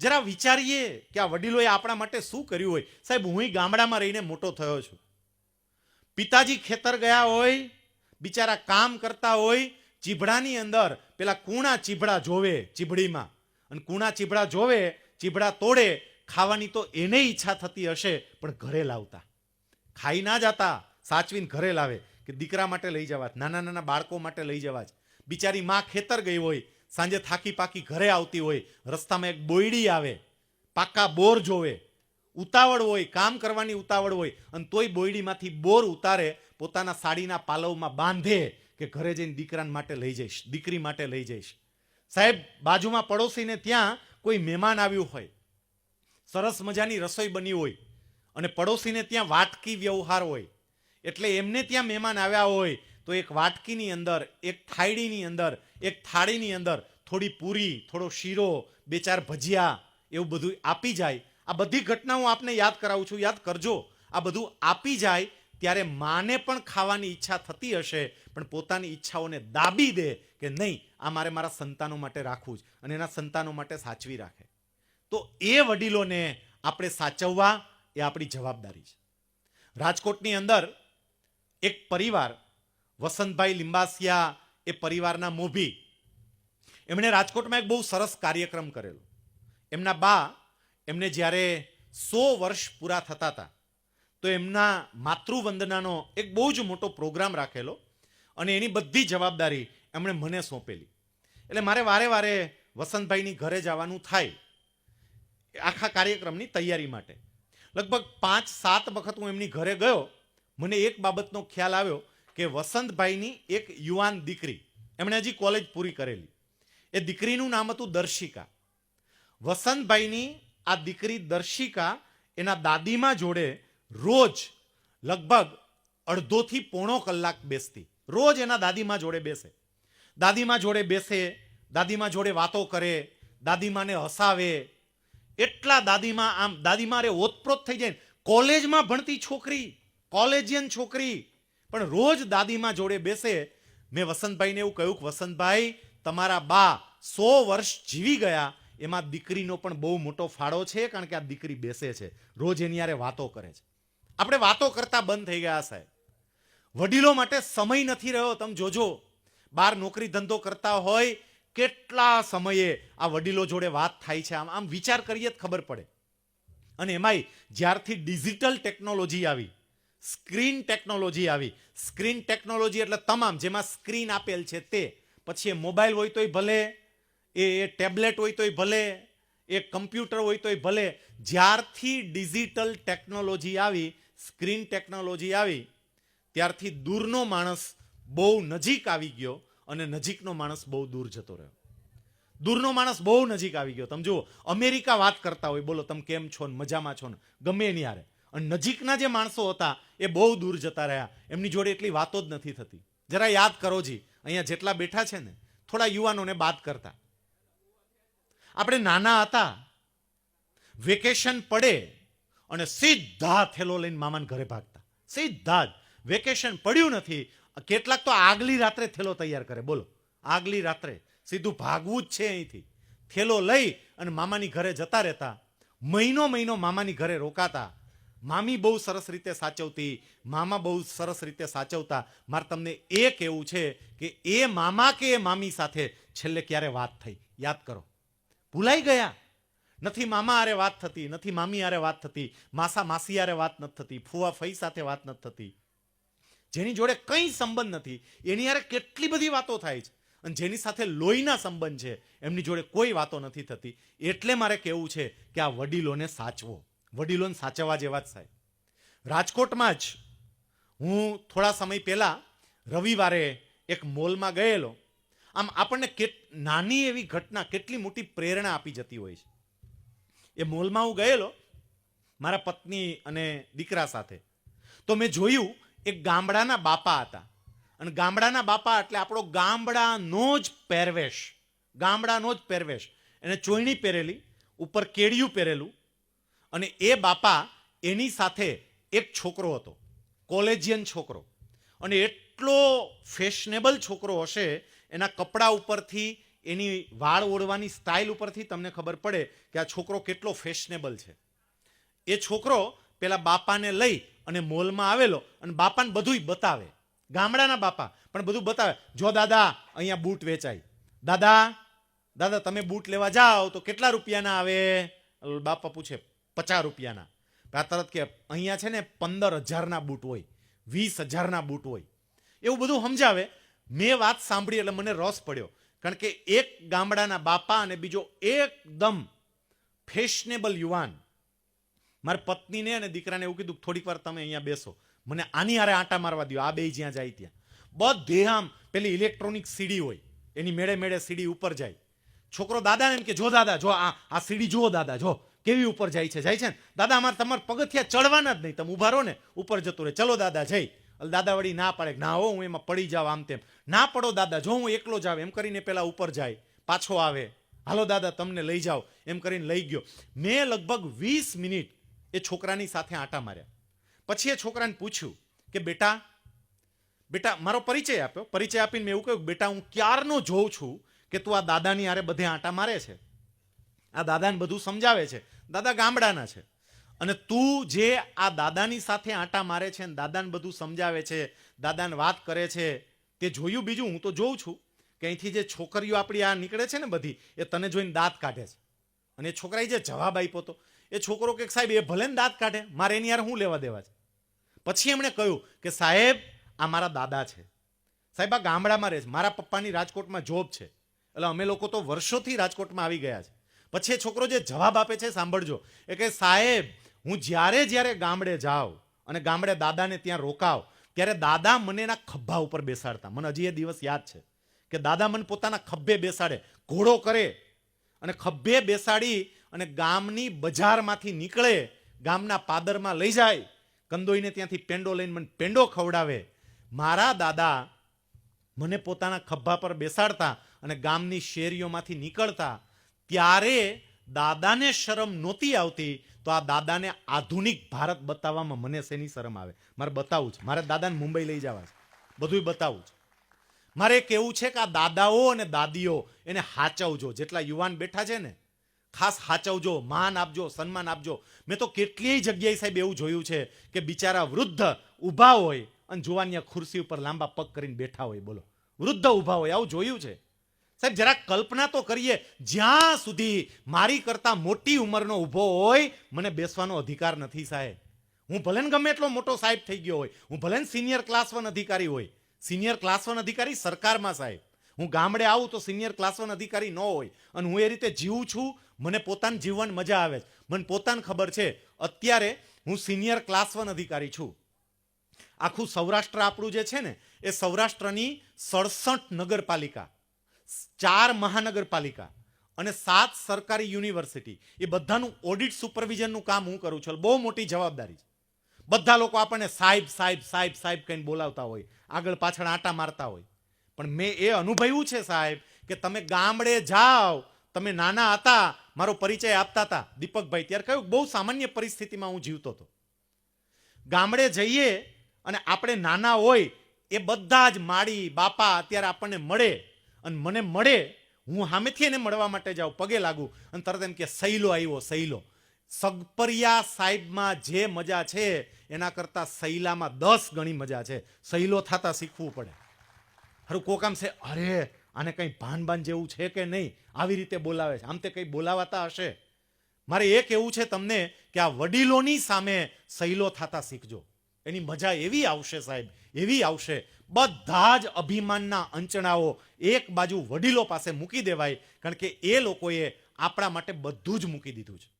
જરા વિચારીએ કે આ વડીલોએ આપણા માટે શું કર્યું હોય. સાહેબ, હું ગામડામાં રહીને મોટો થયો છું. પિતાજી ખેતર ગયા હોય, બિચારા કામ કરતા હોય, ચીભડાની અંદર પેલા કૂણા ચીભડા જોવે ચીભડીમાં, અને કૂણા ચીભડા જોવે, ચીભડા તોડે, ખાવાની તો એને ઈચ્છા થતી હશે, પણ ઘરે લાવતા, ખાઈ ના જતા, સાચવીને ઘરે લાવે કે દીકરા માટે લઈ જવા, નાના નાના બાળકો માટે લઈ જવા જ. બિચારી માં ખેતર ગઈ હોય, સાંજે થાકી પાકી ઘરે આવતી હોય, રસ્તામાં એક બોયડી આવે, પાકા બોર જોવે, ઉતાવળ હોય, કામ કરવાની ઉતાવળ હોય, અને તોય બોયડીમાંથી બોર ઉતારે, પોતાના સાડીના પાલવમાં બાંધે કે ઘરે જઈને દીકરાને માટે લઈ જઈશ, દીકરી માટે લઈ જઈશ. સાહેબ, બાજુમાં પડોશીને ત્યાં કોઈ મહેમાન આવ્યું હોય, સરસ મજાની રસોઈ બની હોય, અને પડોશીને ત્યાં વાટકી વ્યવહાર હોય, એટલે એમને ત્યાં મહેમાન આવ્યા હોય તો એક વાટકીની અંદર, એક થાળીની અંદર, એક થાળીની અંદર થોડી પૂરી, થોડો શીરો, 2-4 ભજીયા, એવું બધું આપી જાય. આ બધી ઘટના હું આપને યાદ કરાવું છું, યાદ કરજો. આ બધું આપી જાય ત્યારે માને પણ ખાવાની ઈચ્છા થતી હશે, પણ પોતાની ઈચ્છાઓને દાબી દે કે નહીં, આ મારે મારા સંતાનો માટે રાખવું જ, અને એના સંતાનો માટે સાચવી રાખે. તો એ વડીલોને આપણે સાચવવા એ આપણી જવાબદારી છે. રાજકોટની અંદર એક પરિવાર, વસંતભાઈ લિંબાસિયા, એ પરિવારના મોભી, એમણે રાજકોટમાં એક બહુ સરસ કાર્યક્રમ કરેલો. એમના બા, એમને જ્યારે 100 વર્ષ પૂરા થતા હતા તો એમના માતૃવંદનાનો એક બહુ જ મોટો પ્રોગ્રામ રાખેલો, અને એની બધી જવાબદારી એમણે મને સોંપેલી. એટલે મારે વારે વારે વસંતભાઈની ઘરે જવાનું થાય આખા કાર્યક્રમની તૈયારી માટે. લગભગ 5-7 વખત હું એમની ઘરે ગયો. મને એક બાબતનો ખ્યાલ આવ્યો કે વસંતભાઈની એક યુવાન દીકરી, એમણે હજી કોલેજ પૂરી કરેલી, એ દીકરીનું નામ હતું દર્શિકા. વસંતભાઈની આ દીકરી દર્શિકા એના દાદીમા જોડે રોજ લગભગ 1/2 થી 1/4 કલાક બેસતી. રોજ એના દાદીમા જોડે બેસે, દાદીમા જોડે બેસે, દાદીમા જોડે વાતો કરે, દાદીમાને હસાવે. એટલા દાદીમા આમ, દાદીમા રે ઓતપ્રોત થઈ જાય. કોલેજમાં ભણતી છોકરી, કોલેજિયન છોકરી, પણ રોજ દાદીમા જોડે બેસે. મેં વસંતભાઈને એવું કહ્યું કે વસંતભાઈ, તમારા બા 100 વર્ષ જીવી ગયા, એમાં દીકરીનો પણ બહુ મોટો ફાળો છે, કારણ કે આ દીકરી બેસે છે, રોજ એની યારે વાતો કરે છે. આપણે વાતો કરતા બંધ થઈ ગયા સાહેબ. વડીલો માટે સમય નથી રહ્યો. તમે જોજો, બહાર નોકરી ધંધો કરતા હોય, કેટલા સમયે આ વડીલો જોડે વાત થાય છે. આમ વિચાર કરીએ જ ખબર પડે. અને એમાંય જ્યારથી ડિજિટલ ટેકનોલોજી આવી, સ્ક્રીન ટેકનોલોજી આવી, સ્ક્રીન ટેકનોલોજી એટલે તમામ, જેમાં સ્ક્રીન આપેલ છે તે, પછી એ મોબાઈલ હોય તોય ભલે, એ ટેબ્લેટ હોય તોય ભલે, એ કમ્પ્યુટર હોય તોય ભલે, જ્યારથી ડિજિટલ ટેકનોલોજી આવી, સ્ક્રીન ટેકનોલોજી આવી, ત્યારથી દૂરનો માણસ બહુ નજીક આવી ગયો, અને નજીકનો માણસ બહુ દૂર જતો રહ્યો. દૂરનો માણસ બહુ નજીક આવી ગયો. તમે જુઓ, અમેરિકા વાત કરતા હોય, બોલો તમે કેમ છો ને, મજામાં છો ને, ગમે એની હારે, અને નજીકના જે માણસો હતા એ બહુ દૂર જતા રહ્યા, એમની જોડે એટલી વાતો જ નથી થતી. જરા યાદ કરો જી, અહીંયા જેટલા બેઠા છે ને, થોડા યુવાનોને બાદ કરતા. આપણે નાના હતા, વેકેશન પડે અને સીધા થેલો લઈને મામાને ઘરે ભાગતા, સીધા જ. વેકેશન પડ્યું નથી, કેટલાક તો આગલી રાત્રે થેલો તૈયાર કરે. બોલો, આગલી રાત્રે સીધું ભાગવું જ છે અહીંથી, થેલો લઈ અને મામાની ઘરે જતા રહેતા. મહિનો મામાની ઘરે રોકાતા. મામી બહુ સરસ રીતે સાચવતી, મામા બહુ સરસ રીતે સાચવતા. મારે તમને એ કહેવું છે કે એ મામા કે એ મામી સાથે છેલ્લે ક્યારે વાત થઈ, યાદ કરો. ભૂલાઈ ગયા. નથી મામા હારે વાત થતી, નથી મામી હારે વાત થતી, માસા માસી હારે વાત નથી થતી, ફુવા ફઈ સાથે વાત નથી થતી. જેની જોડે કંઈ સંબંધ નથી એની હારે કેટલી બધી વાતો થાય છે, અને જેની સાથે લોહીના સંબંધ છે એમની જોડે કોઈ વાતો નથી થતી. એટલે મારે કહેવું છે કે આ વડીલોને સાચવો, વડીલોને સાચવવા જેવા જ સાહેબ. રાજકોટમાં જ હું થોડા સમય પહેલા રવિવારે એક મોલમાં ગયેલો. આમ આપણને નાની એવી ઘટના કેટલી મોટી પ્રેરણા આપી જતી હોય છે. એ મોલમાં હું ગયેલો મારા પત્ની અને દીકરા સાથે. તો મેં જોયું, એક ગામડાના બાપા હતા, અને ગામડાના બાપા એટલે આપણો ગામડાનો જ પહેરવેશ, ગામડાનો જ પહેરવેશ. એને ચોયણી પહેરેલી, ઉપર કેડિયું પહેરેલું, અને એ બાપા, એની સાથે એક છોકરો હતો, કોલેજિયન છોકરો, અને એટલો ફેશનેબલ છોકરો હશે, એના કપડા ઉપરથી એની વાળ ઓળવાની સ્ટાઇલ ઉપરથી તમને ખબર પડે કે આ છોકરો કેટલો ફેશનેબલ છે. એ છોકરો પેલા બાપાને લઈ અને મોલમાં આવેલો અને બાપાને બધુંય બતાવે. ગામડાના બાપા પણ બધું બતાવે. જો દાદા અહીંયા બૂટ વેચાય, દાદા દાદા તમે બૂટ લેવા જાઓ તો કેટલા રૂપિયાના આવે? બાપા પૂછે 50 રૂપિયાના. આ તરત કે અહીંયા છે ને 15,000ના બૂટ હોય, 20,000ના બૂટ હોય. એવું બધું સમજાવે. મેં વાત સાંભળી એટલે મને રસ પડ્યો, કારણ કે એક ગામડાના બાપા અને બીજો એકદમ ફેશનેબલ યુવાન. મારી પત્નીને અને દીકરાને એવું કીધું થોડીક વાર તમે અહીંયા બેસો, મને આની હારે આંટા મારવા દો. આ બે જ્યાં જાય ત્યાં બધે આમ પેલી ઇલેક્ટ્રોનિક સીડી હોય, એની મેળે મેળે સીડી ઉપર જાય. છોકરો દાદાને એમ કે જો દાદા જો આ સીડી જુઓ દાદા, જો કેવી ઉપર જાય છે ને દાદા, અમારે તમારે પગથિયા ચડવાના જ નહીં, તમે ઉભા રહો ને ઉપર જતું રહે. ચલો દાદા જઈ. દાદા વળી ના પાડે, ના હો હું એમાં પડી જાવ આમ તેમ. ના પડો દાદા, જો હું એકલો જાવ એમ કરીને પેલા ઉપર જાય, પાછો આવે. હાલો દાદા તમને લઈ જાઓ એમ કરીને લઈ ગયો. મેં લગભગ 20 મિનિટ એ છોકરાની સાથે આંટા માર્યા. પછી એ છોકરાને પૂછ્યું કે બેટા બેટા મારો પરિચય આપ્યો. પરિચય આપીને મેં એવું કહ્યું, બેટા હું ક્યારનો જોઉં છું કે તું આ દાદાની હારે બધે આંટા મારે છે, આ દાદાને બધું સમજાવે છે. દાદા ગામડાના છે અને તું જે આ દાદાની સાથે આંટા મારે છે અને દાદાને બધું સમજાવે છે, દાદાને વાત કરે છે, તે જોયું? બીજું હું તો જોઉં છું કે અહીંથી જે છોકરીઓ આપણી આ નીકળે છે ને બધી, એ તને જોઈને દાંત કાઢે છે. અને એ છોકરાએ જે જવાબ આપ્યો હતો, એ છોકરો કે સાહેબ એ ભલે ને દાંત કાઢે, મારે એની યાર શું લેવા દેવા છે? પછી એમણે કહ્યું કે સાહેબ આ મારા દાદા છે, સાહેબ આ ગામડામાં રહે છે, મારા પપ્પાની રાજકોટમાં જોબ છે, એટલે અમે લોકો તો વર્ષોથી રાજકોટમાં આવી ગયા છે. પછી એ છોકરો જે જવાબ આપે છે સાંભળજો, એ કે સાહેબ હું જ્યારે ગામડે જાઉં અને ગામડે દાદાને ત્યાં રોકાવ, ત્યારે દાદા મને એના ખભા ઉપર બેસાડતા. મને હજી એ દિવસ યાદ છે કે દાદા મને પોતાના ખભે બેસાડે, ઘોડો કરે અને ખભે બેસાડી અને ગામની બજારમાંથી નીકળે, ગામના પાદરમાં લઈ જાય, કંદોઈને ત્યાંથી પેંડો લઈને મને પેંડો ખવડાવે. મારા દાદા મને પોતાના ખભા પર બેસાડતા અને ગામની શેરીઓમાંથી નીકળતા. ત્યારે દાદાને શરમ નહોતી આવતી, તો આ દાદાને આધુનિક ભારત બતાવવામાં મને શેની શરમ આવે? મારે બતાવવું છે, મારે દાદાને મુંબઈ લઈ જવા છે, બધું બતાવવું છે. મારે કહેવું છે કે આ દાદાઓ અને દાદીઓ એને હાચવજો. જેટલા યુવાન બેઠા છે ને, ખાસ હાચવજો, માન આપજો, સન્માન આપજો. મેં તો કેટલીય જગ્યાએ સાહેબ એવું જોયું છે કે બિચારા વૃદ્ધ ઊભા હોય અને જુવાનિયા ખુરશી ઉપર લાંબા પગ કરીને બેઠા હોય. બોલો, વૃદ્ધ ઊભા હોય, આવું જોયું છે સાહેબ? જરાક કલ્પના તો કરીએ, જ્યાં સુધી મારી કરતા મોટી ઉંમરનો ઊભો હોય, મને બેસવાનો અધિકાર નથી સાહેબ. હું ભલે ને ગમે એટલો મોટો સાહેબ થઈ ગયો હોય, હું ભલે ને સિનિયર ક્લાસ 1 અધિકારી હોય, સિનિયર ક્લાસ 1 અધિકારી સરકારમાં સાહેબ. હું ગામડે આવું તો સિનિયર ક્લાસ 1 અધિકારી ન હોય, અને હું એ રીતે જીવું છું. મને પોતાને જીવવાની મજા આવે છે, મને પોતાને ખબર છે. અત્યારે હું સિનિયર ક્લાસ 1 અધિકારી છું. આખું સૌરાષ્ટ્ર આપણું જે છે ને, એ સૌરાષ્ટ્રની 67 નગરપાલિકા, 4 મહાનગરપાલિકા અને 7 સરકારી યુનિવર્સિટી, એ બધાનું ઓડિટ સુપરવિઝનનું કામ હું કરું છું. બહુ મોટી જવાબદારી છે. બધા લોકો આપણને સાહેબ સાહેબ સાહેબ સાહેબ કહીને બોલાવતા હોય, આગળ પાછળ આંટા મારતા હોય, પણ મેં એ અનુભવ્યું છે સાહેબ કે તમે ગામડે જાઓ. તમે નાના હતા, મારો પરિચય આપતા હતા દીપકભાઈ, ત્યારે કહ્યું બહુ સામાન્ય પરિસ્થિતિમાં હું જીવતો હતો. ગામડે જઈએ અને આપણે નાના હોય, એ બધા જ માડી બાપા અત્યારે આપણને મળે, અને મને મળે, હું સામેથી એને મળવા માટે જાઉં, પગે લાગુ, અને તરત એમ કે સૈલો આવ્યો, સૈલો. સગપરિયા સાહેબમાં જે મજા છે એના કરતાં સૈલામાં 10 ગણી મજા છે. સૈલો થતા શીખવું પડે. હારું કોક આમ છે, અરે આને કંઈ ભાન જેવું છે કે નહીં, આવી રીતે બોલાવે છે, આમ તે કંઈ બોલાવાતા હશે. મારે એ કહેવું છે તમને કે આ વડીલોની સામે સૈલો થતા શીખજો. એની મજા એવી આવશે સાહેબ, એવી આવશે. બધા જ અભિમાનના અંચણાઓ એક બાજુ વડીલો પાસે મૂકી દેવાય, કારણ કે એ લોકોએ આપણા માટે બધું જ મૂકી દીધું છે.